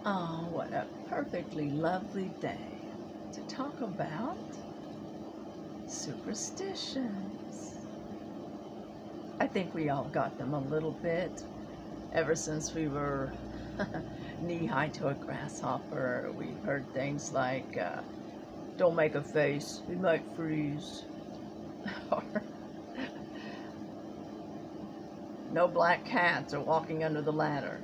Oh, what a perfectly lovely day to talk about superstitions. I think we all got them a little bit ever since we were knee-high to a grasshopper. We've heard things like, don't make a face, we might freeze. Or, no black cats are walking under the ladder.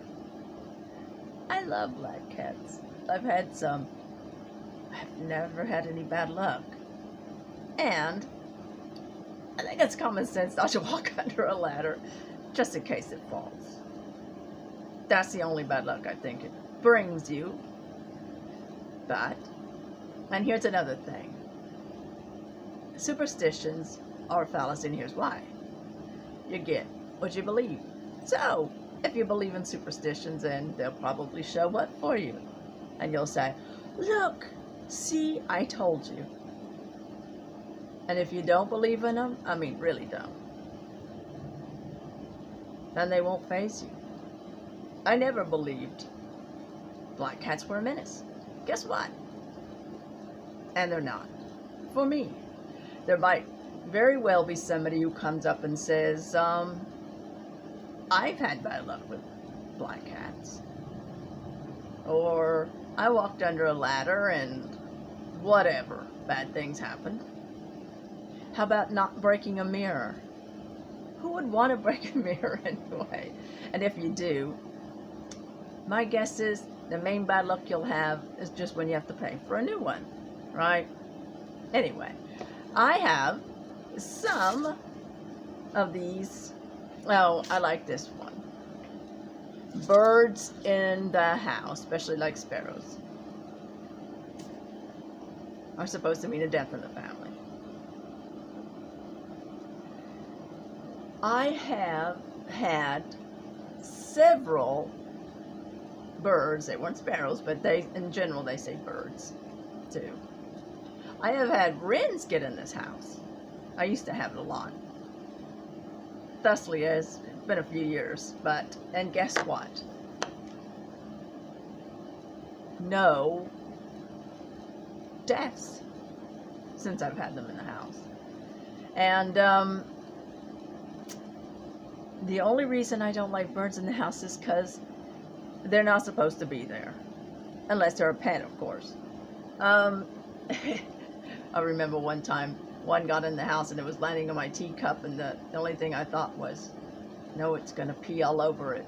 I love black cats. I've had some. I've never had any bad luck. And I think it's common sense not to walk under a ladder just in case it falls. That's the only bad luck I think it brings you. But, and here's another thing. Superstitions are fallacy, and here's why. You get what you believe. So, if you believe in superstitions, then they'll probably show up for you. And you'll say, look, see, I told you. And if you don't believe in them, I mean really don't, then they won't faze you. I never believed black cats were a menace. Guess what? And they're not. For me. There might very well be somebody who comes up and says, I've had bad luck with black cats. Or I walked under a ladder and whatever, bad things happened. How about not breaking a mirror? Who would want to break a mirror anyway? And if you do, my guess is the main bad luck you'll have is just when you have to pay for a new one, right? Anyway, I have some of these. Oh, I like this one. Birds in the house, especially like sparrows, are supposed to mean a death in the family. I have had several birds. They weren't sparrows, but they, in general, they say birds too. I have had wrens get in this house. I used to have it a lot. Thusly, it's been a few years, but, and guess what? No deaths since I've had them in the house. And the only reason I don't like birds in the house is because they're not supposed to be there. Unless they're a pet, of course. I remember one time, one got in the house and it was landing on my teacup, and the only thing I thought was, no, it's going to pee all over it.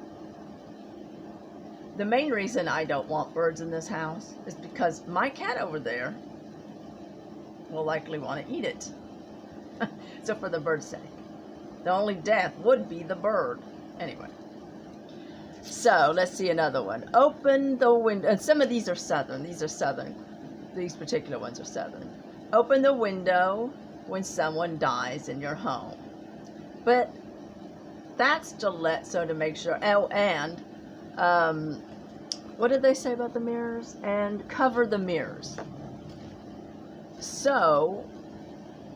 The main reason I don't want birds in this house is because my cat over there will likely want to eat it. So for the bird's sake. The only death would be the bird. Anyway. So, let's see another one. Open the window. And some of these are southern. These are southern. These particular ones are southern. Open the window when someone dies in your home. But that's to make sure. Oh, and what did they say about the mirrors? And cover the mirrors. So,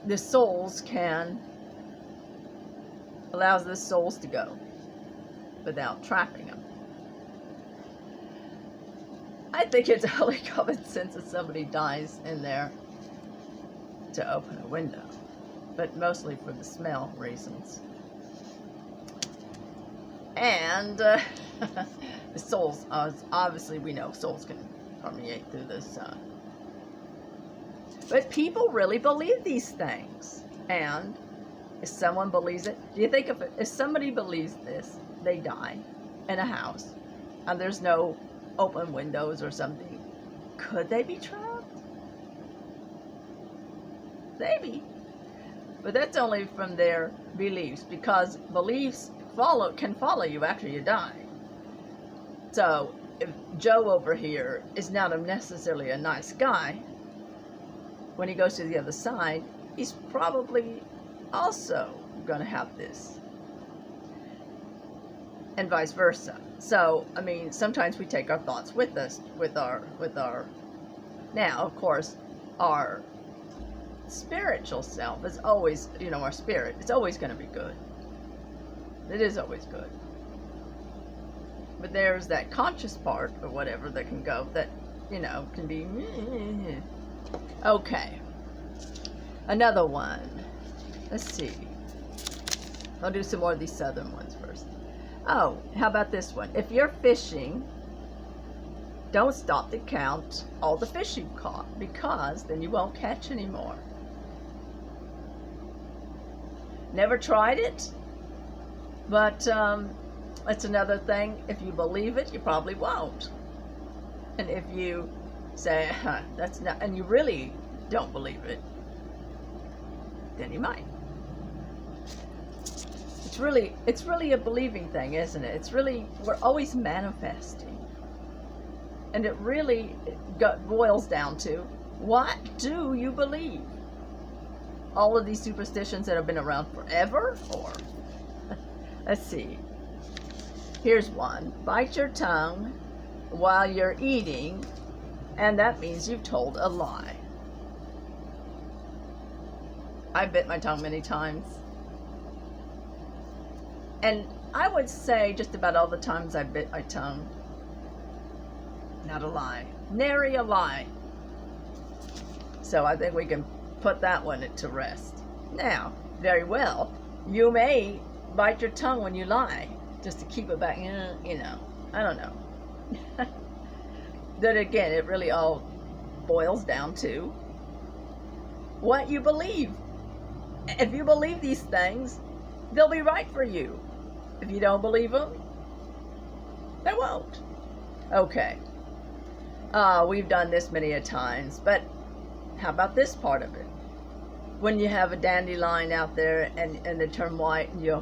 the souls allows the souls to go without trapping them. I think it's only common sense if somebody dies in there to open a window, but mostly for the smell reasons. And the souls, obviously we know souls can permeate through this. But people really believe these things. And if someone believes it, do you think if somebody believes this, they die in a house, and there's no open windows or something, could they be trapped? Maybe. But that's only from their beliefs, because beliefs can follow you after you die. So, if Joe over here is not necessarily a nice guy, when he goes to the other side, he's probably also going to have this, and vice versa. So, I mean, sometimes we take our thoughts with us, with our, now, of course, our spiritual self is always, our spirit, it's always going to be good. It is always good. But there's that conscious part or whatever that can go, that, can be. Okay. Another one. Let's see. I'll do some more of these southern ones first. Oh, how about this one? If you're fishing, don't stop to count all the fish you've caught, because then you won't catch any more. Never tried it, but that's another thing. If you believe it, you probably won't. And if you say, that's not, and you really don't believe it, then you might. It's really a believing thing, isn't it? We're always manifesting. And it really boils down to, what do you believe? All of these superstitions that have been around forever, or let's see. Here's one. Bite your tongue while you're eating, and that means you've told a lie. I bit my tongue many times. And I would say just about all the times I bit my tongue, not a lie. Nary a lie. So I think we can put that one to rest. Now, very well, you may bite your tongue when you lie, just to keep it back, I don't know. Then again, it really all boils down to what you believe. If you believe these things, they'll be right for you. If you don't believe them, they won't. Okay. We've done this many a times, but how about this part of it? When you have a dandelion out there and they turn white and you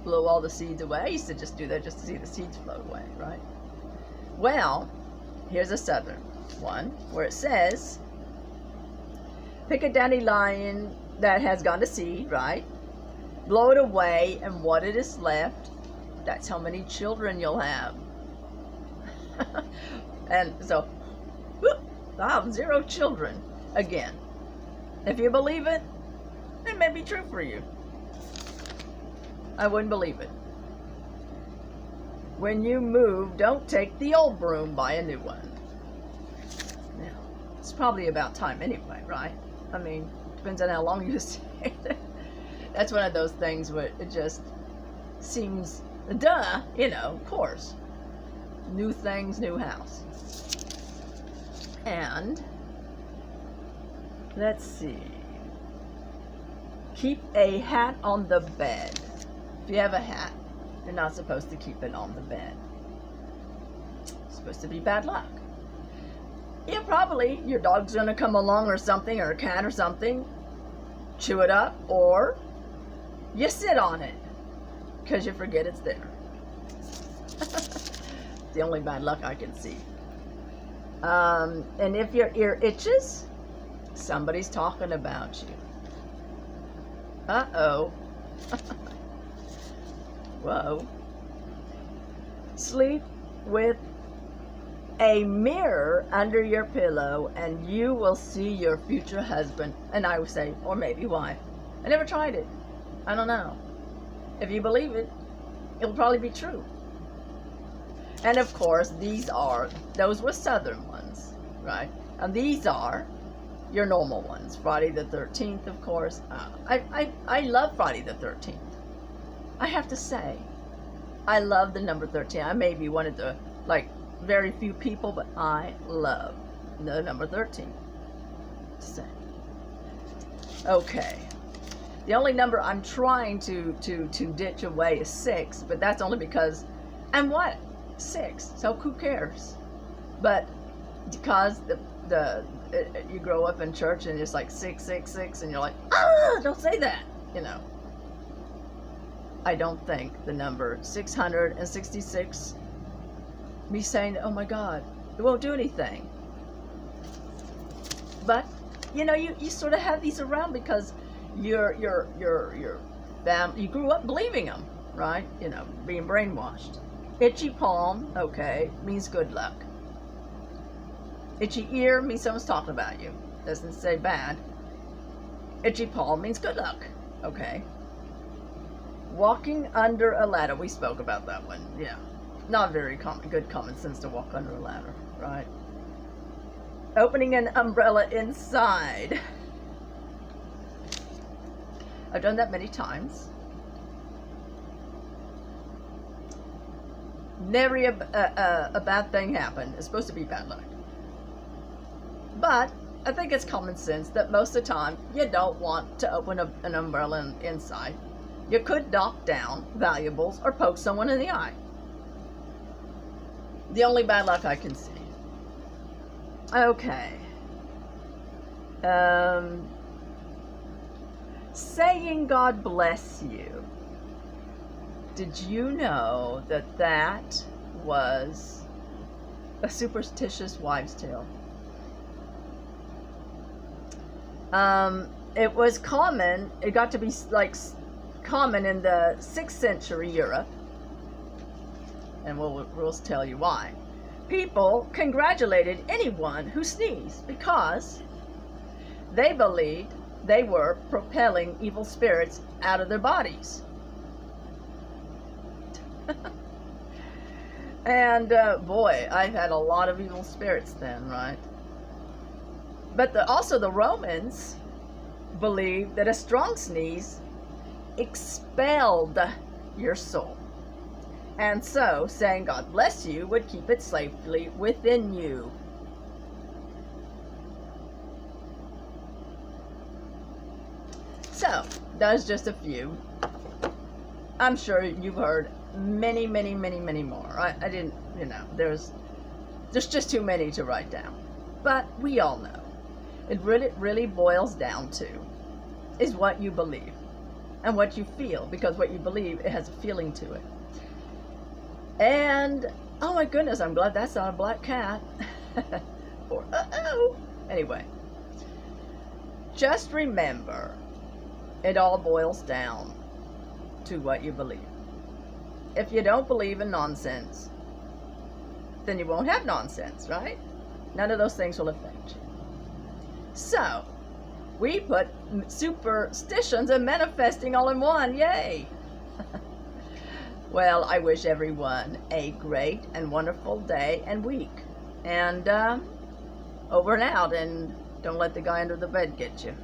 blow all the seeds away. I used to just do that just to see the seeds float away, right? Well, here's a southern one where it says, pick a dandelion that has gone to seed, right? Blow it away, and what it is left, that's how many children you'll have. And so, whoop, I'll have 0 children again. If you believe it, it may be true for you. I wouldn't believe it. When you move, don't take the old broom, buy a new one. Now, it's probably about time anyway, right? I mean, depends on how long you stay there. That's one of those things where it just seems, duh, of course. New things, new house. And, let's see. Keep a hat on the bed. If you have a hat, you're not supposed to keep it on the bed. It's supposed to be bad luck. Yeah, probably your dog's gonna come along or something, or a cat or something, chew it up, or you sit on it because you forget it's there. The only bad luck I can see. And if your ear itches, somebody's talking about you. Uh-oh. Whoa. Sleep with a mirror under your pillow and you will see your future husband. And I would say, or maybe wife. I never tried it. I don't know. If you believe it, it'll probably be true. And of course, those were southern ones, right? And these are your normal ones. Friday the 13th, of course. I love Friday the 13th. I have to say, I love the number 13. I may be one of the, very few people, but I love the number 13. Say. Okay. The only number I'm trying to ditch away is 6, but that's only because, and what? 6. So who cares? But because you grow up in church and it's like 666, and you're like, don't say that, I don't think the number 666, me saying, oh my God, it won't do anything. But you sort of have these around because your family, you grew up believing them, right? Being brainwashed. Itchy palm, okay, means good luck. Itchy ear means someone's talking about you. Doesn't say bad. Itchy palm means good luck, okay. Walking under a ladder, we spoke about that one, yeah. not very good common sense to walk under a ladder, right? Opening an umbrella inside. I've done that many times. Never a bad thing happened. It's supposed to be bad luck. But I think it's common sense that most of the time you don't want to open an umbrella inside. You could knock down valuables or poke someone in the eye. The only bad luck I can see. Okay. Saying God bless you. Did you know that that was a superstitious wives' tale? It was common. It got to be like common in the 6th century Europe, and we'll tell you why. People congratulated anyone who sneezed because they believed they were propelling evil spirits out of their bodies. And boy, I've had a lot of evil spirits then, right? But also the Romans believed that a strong sneeze expelled your soul. And so saying God bless you would keep it safely within you. So, that's just a few. I'm sure you've heard many, many, many, many more. I didn't, there's just too many to write down. But we all know. It really boils down to is what you believe and what you feel, because what you believe, it has a feeling to it. And, oh my goodness, I'm glad that's not a black cat. Or, uh-oh. Anyway, just remember, it all boils down to what you believe. If you don't believe in nonsense, then you won't have nonsense, right? None of those things will affect you. So, we put superstitions and manifesting all in one. Yay! Well, I wish everyone a great and wonderful day and week. And over and out, and don't let the guy under the bed get you.